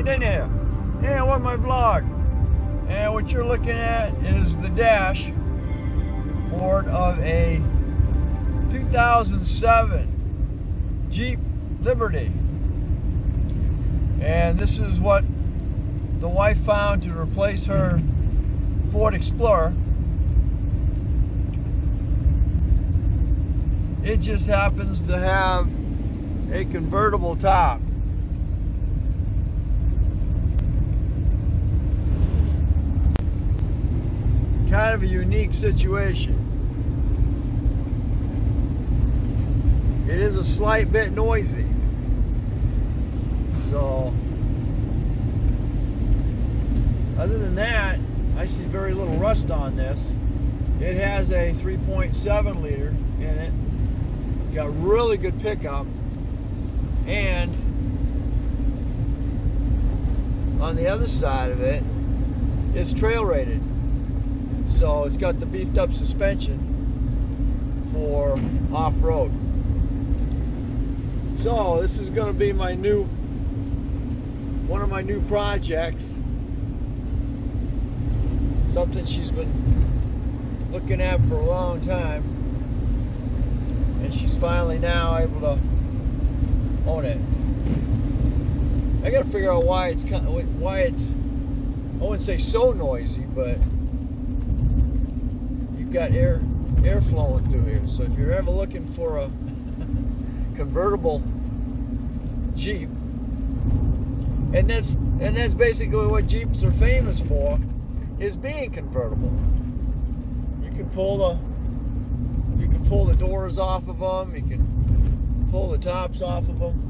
jumped in here. Hey, welcome to my vlog. And what you're looking at is the dashboard of a 2007 Jeep Liberty. And this is what the wife found to replace her Ford Explorer. It just happens to have a convertible top. Kind of a unique situation. It is a slight bit noisy. So, other than that, I see very little rust on this. It has a 3.7 liter in it. It's got really good pickup. And on the other side of it, it's trail rated. So it's got the beefed up suspension for off-road. So this is going to be my one of my new projects. Something she's been looking at for a long time, and she's finally now able to own it. I got to figure out why it's I wouldn't say so noisy, but you've got air flowing through here. So if you're ever looking for a convertible Jeep, and that's basically what Jeeps are famous for, is being convertible. You can pull the doors off of them. You can pull the tops off of them.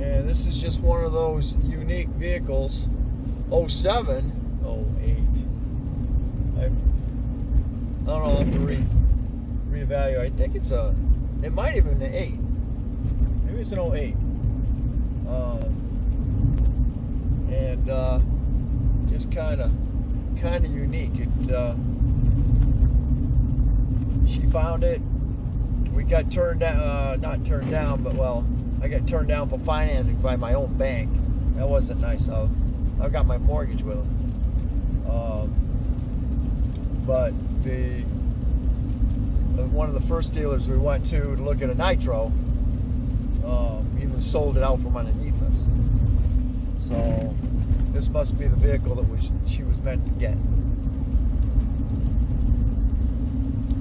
And this is just one of those unique vehicles. 07, 08. I don't know. I'll have to reevaluate. I think it might have been an 8. Maybe it's an 08. And just kind of unique. She found it. We got turned down, not turned down, but well, I got turned down for financing by my own bank. That wasn't nice. I've got my mortgage with them. But one of the first dealers we went to look at a Nitro even sold it out from underneath us. So this must be the vehicle that she was meant to get.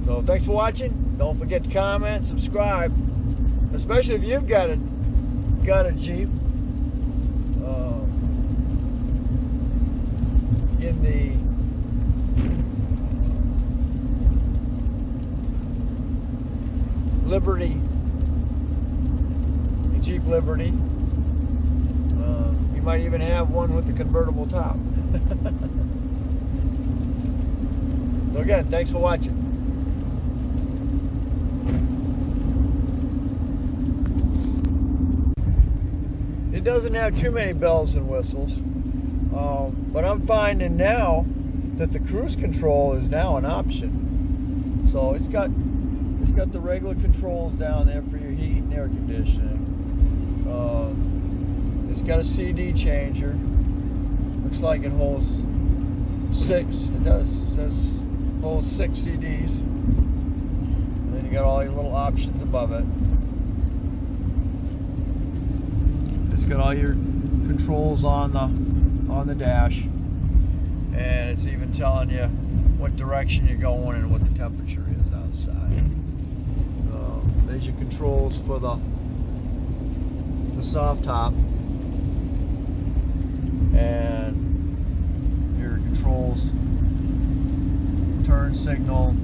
So thanks for watching. Don't forget to comment, subscribe, especially if you've got a Jeep in the Liberty, the Jeep Liberty. You might even have one with the convertible top. So again, thanks for watching. It doesn't have too many bells and whistles, but I'm finding now that the cruise control is now an option. So it's got the regular controls down there for your heat and air conditioning. It's got a CD changer. Looks like it holds 6. It does. It says holds 6 CDs. And then you got all your little options above it. It's got all your controls on the dash, and it's even telling you what direction you're going and what the temperature is outside. There's your controls for the soft top, and your controls, turn signal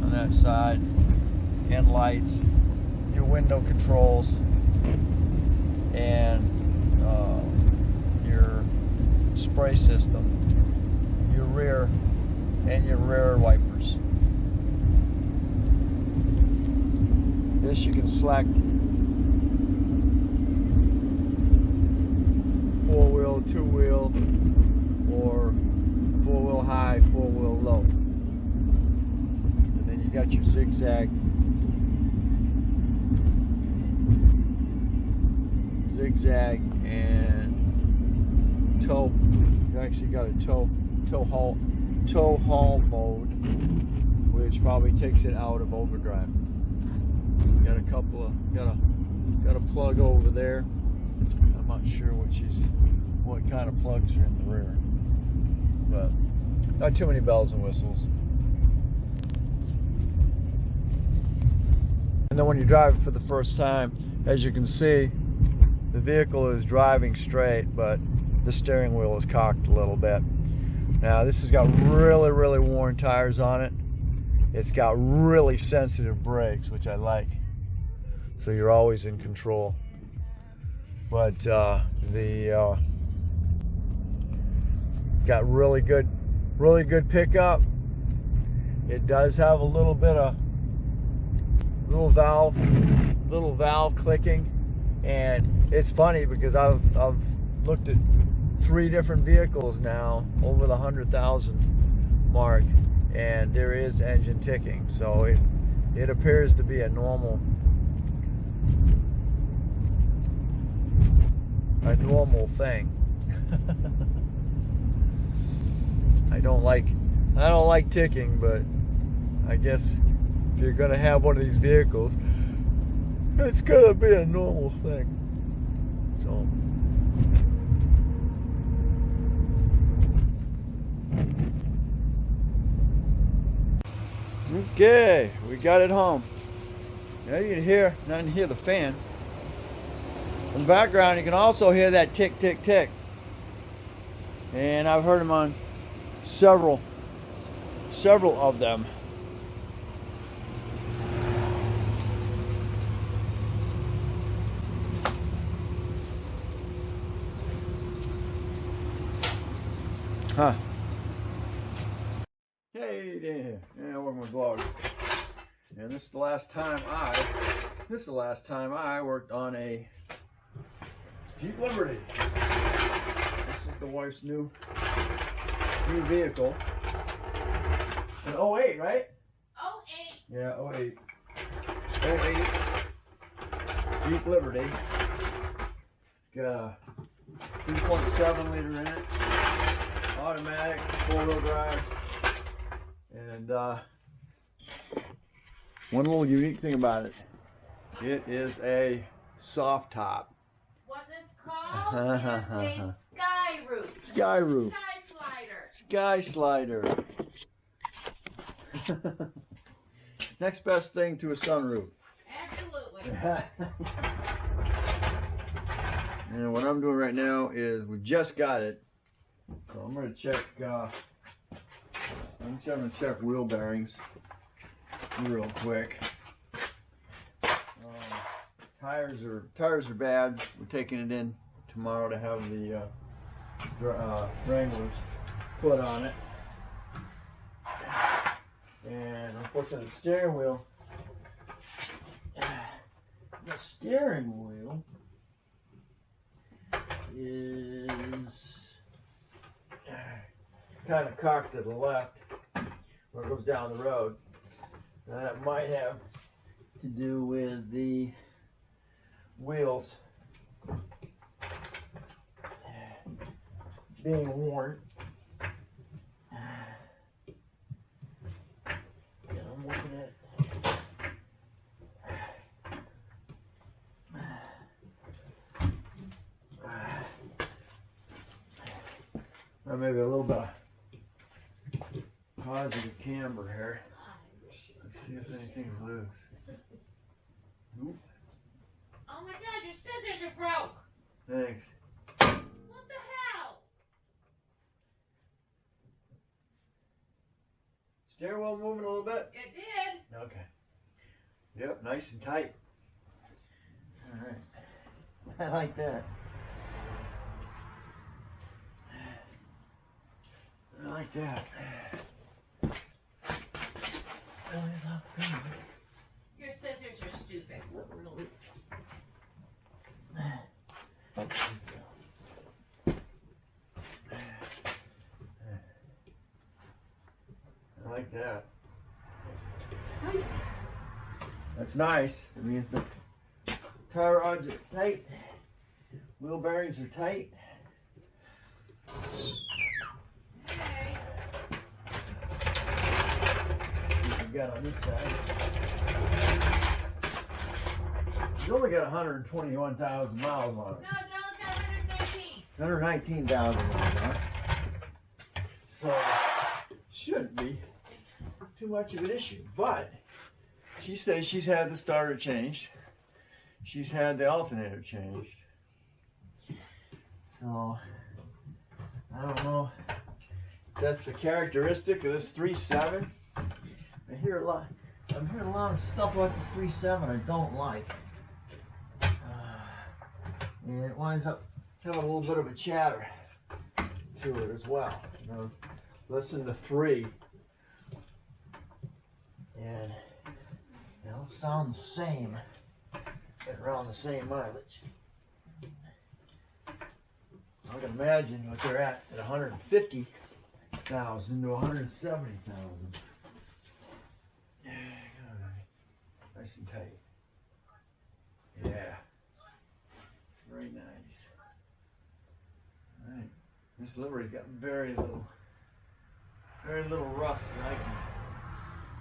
on that side, and lights, your window controls, and your spray system, your rear wipers. This you can select 4-wheel, 2-wheel, or 4-wheel high, 4-wheel low. And then you got your zigzag and tow. You actually got a tow haul mode, which probably takes it out of overdrive. Got a couple of got a plug over there. I'm not sure what kind of plugs are in the rear, but not too many bells and whistles. And then when you drive it for the first time, as you can see, the vehicle is driving straight, but the steering wheel is cocked a little bit. Now this has got really, really worn tires on it. It's got really sensitive brakes, which I like. So you're always in control. But got really good pickup. It does have a little bit of little valve clicking, and it's funny because I've looked at 3 different vehicles now over the 100,000 mark, and there is engine ticking. So it appears to be a normal thing. I don't like ticking, but I guess if you're gonna have one of these vehicles, it's gonna be a normal thing. So okay, we got it home. Now you can hear the fan. In the background, you can also hear that tick, tick, tick. And I've heard them on several of them. Huh. Hey there. Yeah, we're my vlog. And this is the last time I worked on a Jeep Liberty. This is the wife's new vehicle. An 08, right? 08. Yeah, 08. 08 Jeep Liberty. It's got a 3.7 liter in it. Automatic, 4-wheel drive. And one little unique thing about it, it is a soft top. What it's called is a sky roof. Sky roof. Sky slider. Sky slider. Next best thing to a sunroof. Absolutely. And what I'm doing right now is we just got it. So I'm going to check. I'm going to check wheel bearings real quick. Tires are bad. We're taking it in tomorrow to have the Wranglers put on it. And unfortunately, the steering wheel is kind of cocked to the left where it goes down the road. And that might have to do with the wheels being worn. Yeah, I'm looking at maybe a little bit of positive camber here. Let's see if anything's loose. Oop. Oh my God, your scissors are broke. Thanks. What the hell? Steering wheel moving a little bit? It did. Okay. Yep, nice and tight. Alright. I like that. I like that. Your scissors are stupid. Really. I like that. That's nice. It means the tire rods are tight. Wheel bearings are tight. We got on this side. It's only got 121,000 miles on it. No, Dylan's got 119. 119,000 miles on it. So, shouldn't be too much of an issue. But, she says she's had the starter changed. She's had the alternator changed. So, I don't know if that's the characteristic of this 3.7. I'm hearing a lot of stuff about the 3.7 I don't like. And it winds up having a little bit of a chatter to it as well. You know, listen to 3 and they'll sound the same at around the same mileage. I can imagine what they're at 150,000 to 170,000. Nice and tight. Yeah. Very nice. Alright. This livery's got very little rust that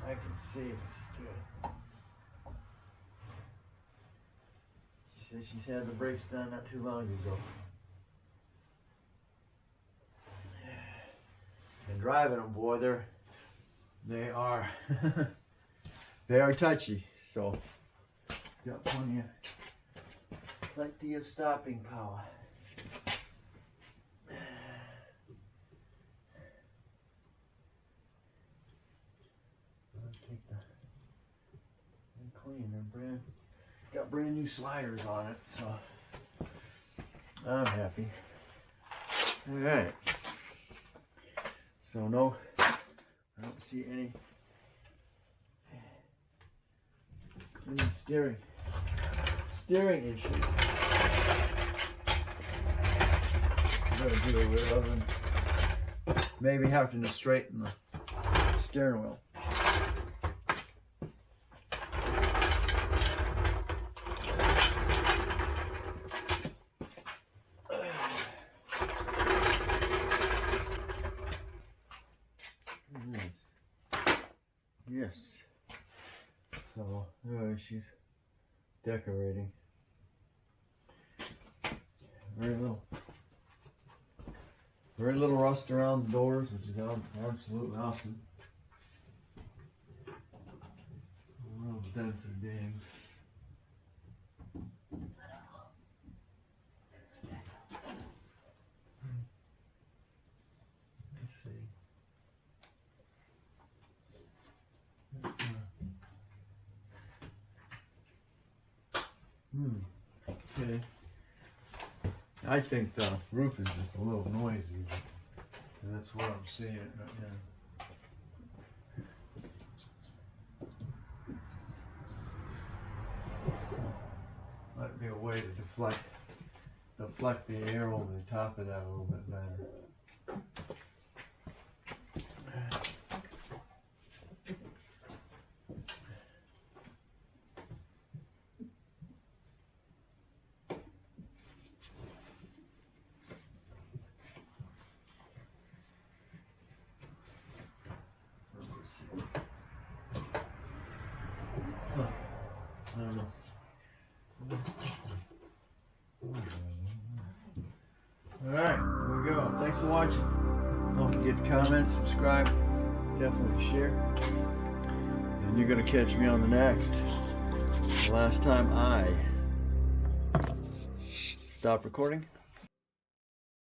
I can see, which is good. She says she's had the brakes done not too long ago. And driving them, boy, they are they are touchy. So got plenty of stopping power. I'll take the and clean. They're got brand new sliders on it, so I'm happy. All right. So no, I don't see any steering issues. I'm gonna do it with other than maybe having to straighten the steering wheel. Yes. So, she's decorating. Very little rust around the doors, which is absolutely awesome. Little dents and dings. Let's see. Okay. I think the roof is just a little noisy. And that's what I'm seeing it right now. Might be a way to deflect the air over the top of that a little bit better. I don't know. Alright, here we go. Thanks for watching. Don't forget to comment, subscribe, definitely share. And you're going to catch me on the next. The last time I stop recording.